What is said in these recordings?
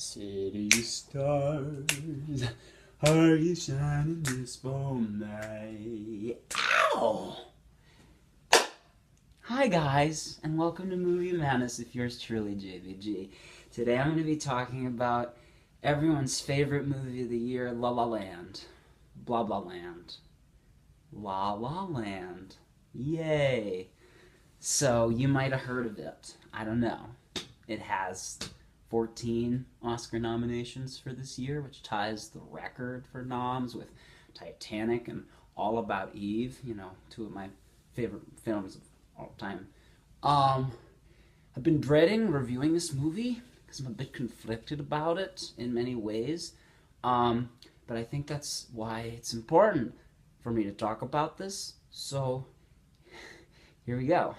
City stars, are you shining this moonlight? Ow! Hi guys, and welcome to Movie Madness with yours truly, JVG. Today I'm going to be talking about everyone's favorite movie of the year, La La Land. Blah blah land. La La Land. Yay! So, you might have heard of it. I don't know. It has 14 Oscar nominations for this year, which ties the record for noms with Titanic and All About Eve, two of my favorite films of all time. I've been dreading reviewing this movie because I'm a bit conflicted about it in many ways, but I think that's why it's important for me to talk about this, so here we go.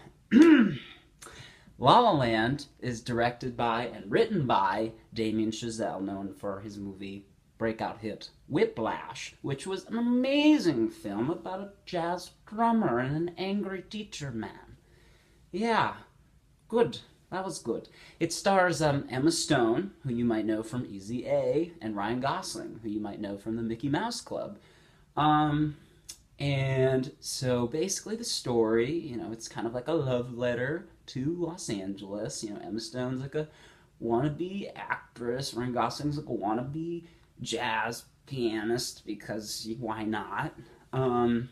La La Land is directed by and written by Damien Chazelle, known for his movie breakout hit Whiplash, which was an amazing film about a jazz drummer and an angry teacher man. Yeah, good. That was good. It stars Emma Stone, who you might know from Easy A, and Ryan Gosling, who you might know from the Mickey Mouse Club. And so basically the story, it's kind of like a love letter to Los Angeles. Emma Stone's like a wannabe actress. Ryan Gosling's like a wannabe jazz pianist because why not? And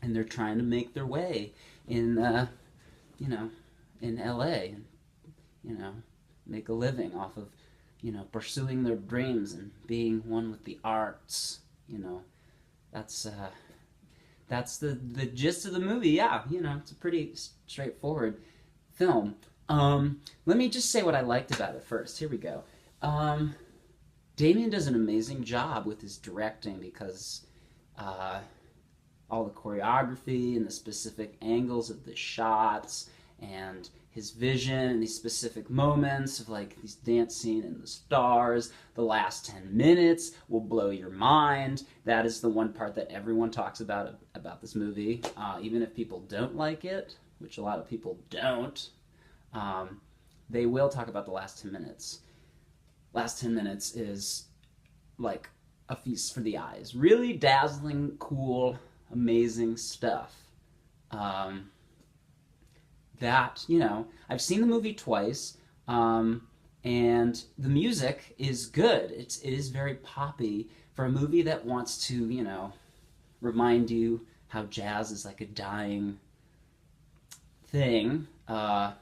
they're trying to make their way in, in LA, and, make a living off of, pursuing their dreams and being one with the arts. That's the gist of the movie. Yeah, it's a pretty straightforward film. Let me just say what I liked about it first. Here we go. Damien does an amazing job with his directing because all the choreography and the specific angles of the shots and his vision and these specific moments of like these dance scene and the stars, the last 10 minutes will blow your mind. That is the one part that everyone talks about this movie, even if people don't like it, which a lot of people don't. They will talk about the last 10 minutes. Last 10 minutes is like a feast for the eyes. Really dazzling, cool, amazing stuff. I've seen the movie twice, and the music is good. It is very poppy for a movie that wants to, remind you how jazz is like a dying thing. The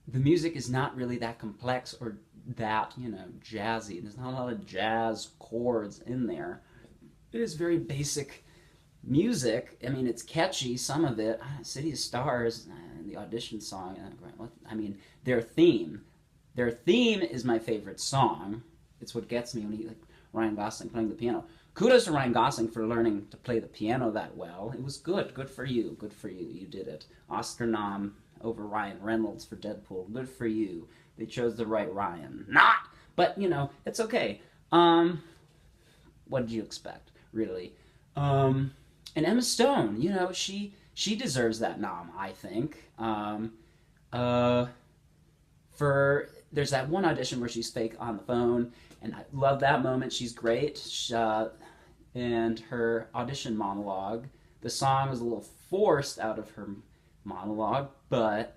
music is not really that complex or that, jazzy. There's not a lot of jazz chords in there. It is very basic music. I mean, it's catchy, some of it. City of Stars, the audition song, their theme. Their theme is my favorite song. It's what gets me when Ryan Gosling playing the piano. Kudos to Ryan Gosling for learning to play the piano that well. It was good. Good for you. Good for you. You did it. Oscar nom over Ryan Reynolds for Deadpool. Good for you. They chose the right Ryan. Not! But, it's okay. What did you expect, really? And Emma Stone, she deserves that nom, I think. There's that one audition where she's fake on the phone, and I love that moment. She's great. And her audition monologue, the song was a little forced out of her monologue, but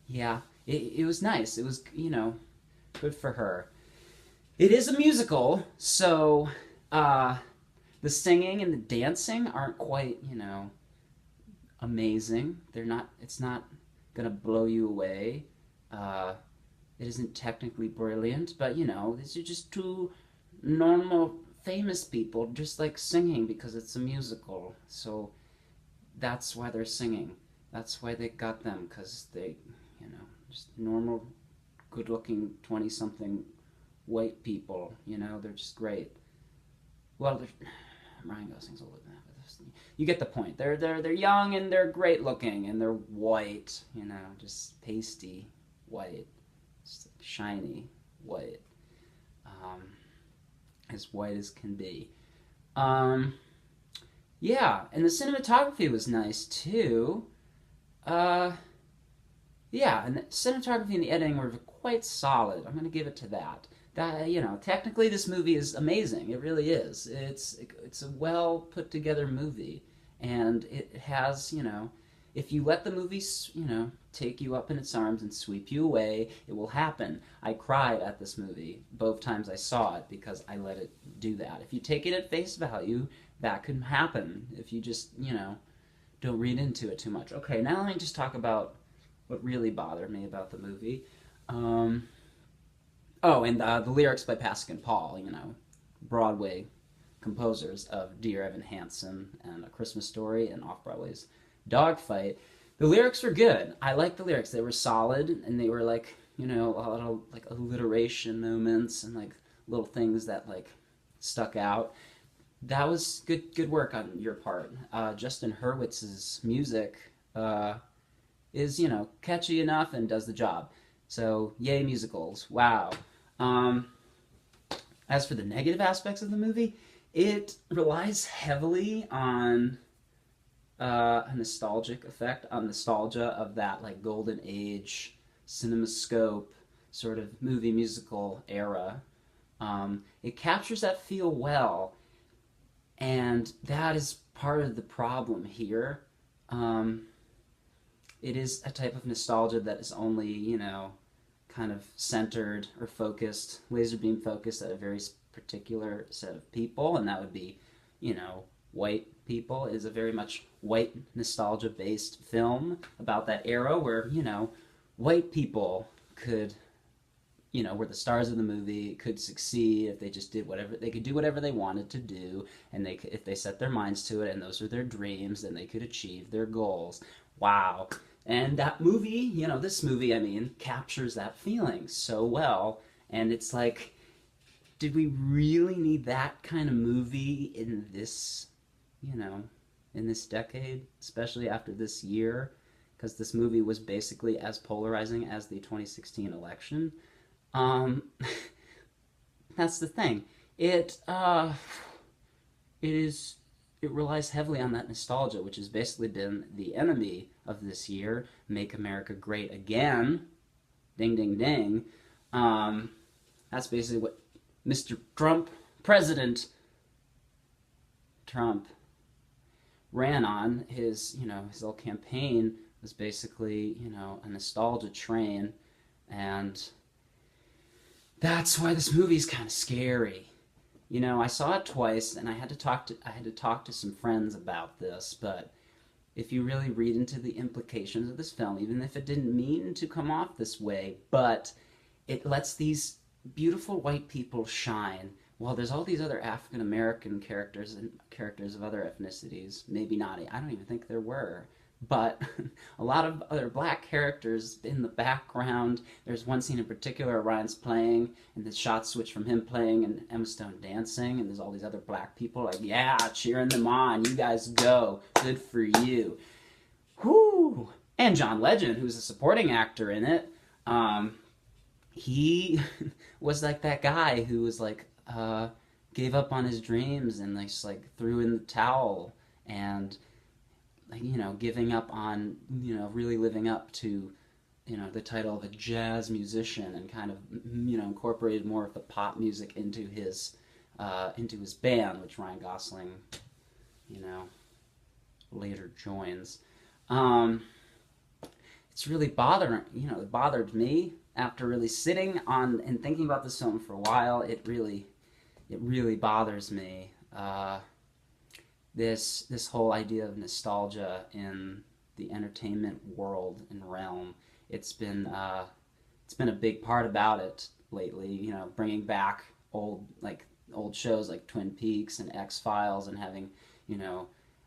yeah, it was nice. It was, good for her. It is a musical, so the singing and the dancing aren't quite, amazing. It's not gonna blow you away. It isn't technically brilliant, but these are just two normal, famous people just like singing because it's a musical. So that's why they're singing. That's why they got them, because they, just normal, good-looking 20-something white people. They're just great. Well, Ryan Gosling's older than that, but you get the point. They're young and they're great looking and they're white, just pasty white, just shiny white, as white as can be. Yeah, and the cinematography was nice too. Yeah, and the cinematography and the editing were quite solid. I'm going to give it to that. That, technically this movie is amazing. It really is. It's a well put together movie, and it has, if you let the movie, take you up in its arms and sweep you away, it will happen. I cried at this movie both times I saw it because I let it do that. If you take it at face value, that could happen if you just, don't read into it too much. Okay, now let me just talk about what really bothered me about the movie. Um, oh, and the lyrics by Pascal and Paul, Broadway composers of Dear Evan Hansen and A Christmas Story and Off Broadway's Dogfight. The lyrics were good. I liked the lyrics. They were solid, and they were like, a lot of like alliteration moments and like little things that like stuck out. That was good work on your part. Justin Hurwitz's music is, catchy enough and does the job. So, yay musicals. Wow. Um, as for the negative aspects of the movie, it relies heavily on a nostalgic effect, on nostalgia of that like golden age cinemascope sort of movie musical era. It captures that feel well, and that is part of the problem here. Um, it is a type of nostalgia that is only, kind of centered or focused, laser beam focused at a very particular set of people, and that would be, white people. It is a very much white nostalgia based film about that era where, white people could, were the stars of the movie, could succeed if they just did whatever they could do, whatever they wanted to do, and they if they set their minds to it and those were their dreams, then they could achieve their goals. Wow. And that movie, this movie, I mean, captures that feeling so well. And it's like, did we really need that kind of movie in this, in this decade, especially after this year? Because this movie was basically as polarizing as the 2016 election. Um, that's the thing. It is it relies heavily on that nostalgia, which has basically been the enemy of this year. Make America Great Again. Ding, ding, ding. Um, that's basically what Mr. Trump, President Trump, ran on. His little campaign was basically, a nostalgia train, and that's why this movie's kind of scary. I saw it twice, and I had to talk to some friends about this. But if you really read into the implications of this film, even if it didn't mean to come off this way, but it lets these beautiful white people shine, while there's all these other African American characters and characters of other ethnicities. Maybe not. I don't even think there were. But a lot of other black characters in the background. There's one scene in particular Ryan's playing, and the shots switch from him playing and Emma Stone dancing, and there's all these other black people like, yeah, cheering them on. You guys go. Good for you. Whoo! And John Legend, who's a supporting actor in it, he was like that guy who was like, gave up on his dreams and just like threw in the towel and giving up on, really living up to, the title of a jazz musician, and kind of, incorporated more of the pop music into his band, which Ryan Gosling, later joins. It's really bothering, it bothered me after really sitting on and thinking about this film for a while. It really bothers me. This whole idea of nostalgia in the entertainment world and realm. It's been a big part about it lately. Bringing back old shows like Twin Peaks and X-Files, and having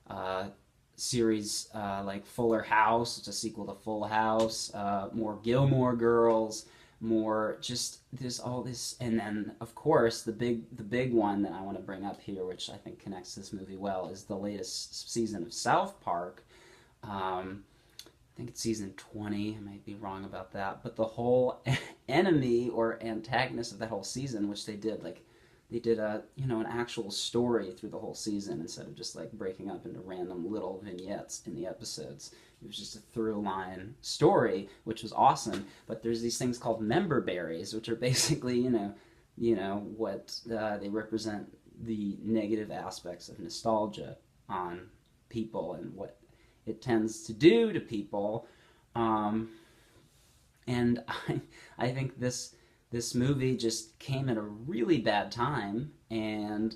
uh, series like Fuller House. It's a sequel to Full House. More Gilmore Girls. More just there's all this, and then of course the big one that I want to bring up here, which I think connects this movie well, is the latest season of South Park. I think it's season 20. I might be wrong about that, but the whole enemy or antagonist of that whole season, which they did like they did a, you know, an actual story through the whole season instead of just like breaking up into random little vignettes in the episodes. It was just a through line story, which was awesome. But there's these things called member berries, which are basically, you know what they represent the negative aspects of nostalgia on people and what it tends to do to people. And I think this movie just came at a really bad time, and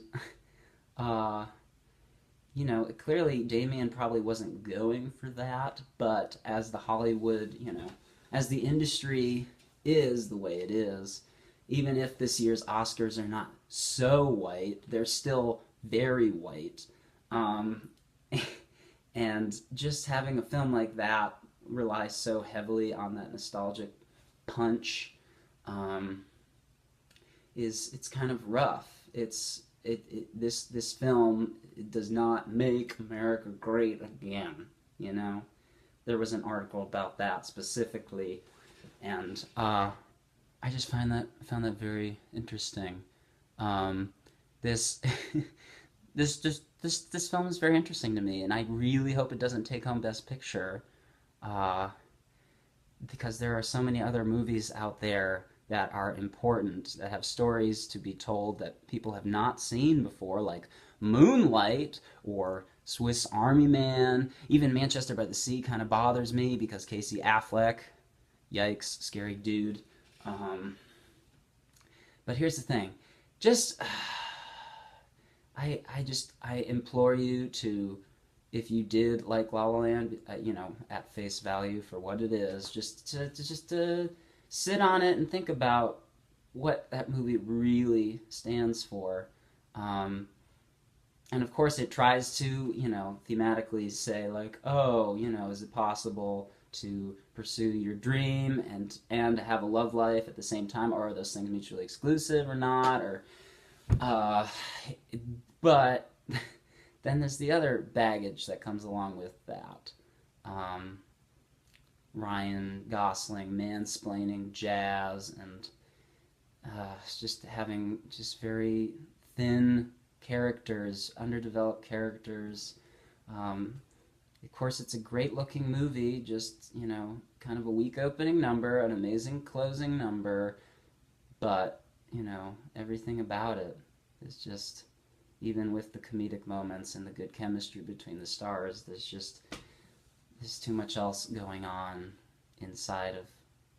you know, clearly Damien probably wasn't going for that, but as the Hollywood, you know, as the industry is the way it is, even if this year's Oscars are not so white, they're still very white. Um, and just having a film like that rely so heavily on that nostalgic punch um, it's kind of rough. This film does not make America great again. You know, there was an article about that specifically, and I just found that very interesting. This this film is very interesting to me, and I really hope it doesn't take home Best Picture. Uh, because there are so many other movies out there that are important, that have stories to be told that people have not seen before, like Moonlight or Swiss Army Man. Even Manchester by the Sea kind of bothers me because Casey Affleck, yikes, scary dude. Um, but here's the thing, just I implore you to, if you did like La La Land, you know, at face value for what it is, just to sit on it and think about what that movie really stands for. And of course, it tries to, you know, thematically say like, oh, you know, is it possible to pursue your dream and have a love life at the same time, or are those things mutually exclusive or not? Or, uh, but then there's the other baggage that comes along with that. Um, Ryan Gosling mansplaining jazz and just having just very thin characters, underdeveloped characters. Of course, it's a great-looking movie, just, you know, kind of a weak opening number, an amazing closing number, but, you know, everything about it is just, even with the comedic moments and the good chemistry between the stars, there's too much else going on inside of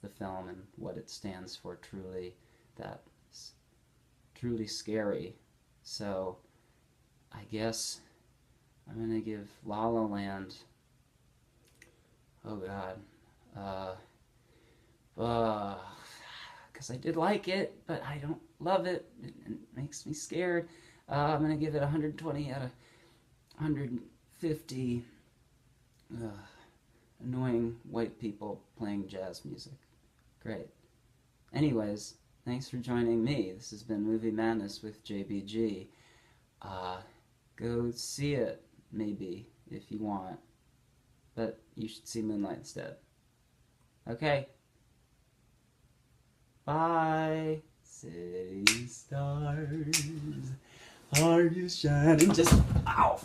the film and what it stands for truly that's truly scary. So I guess I'm gonna give La La Land, oh god, because I did like it, but I don't love it. It makes me scared. I'm gonna give it 120 out of 150 annoying white people playing jazz music. Great. Anyways, thanks for joining me. This has been Movie Madness with JBG. Go see it, maybe, if you want. But you should see Moonlight instead. Okay. Bye. City stars, are you shining? Just, ow!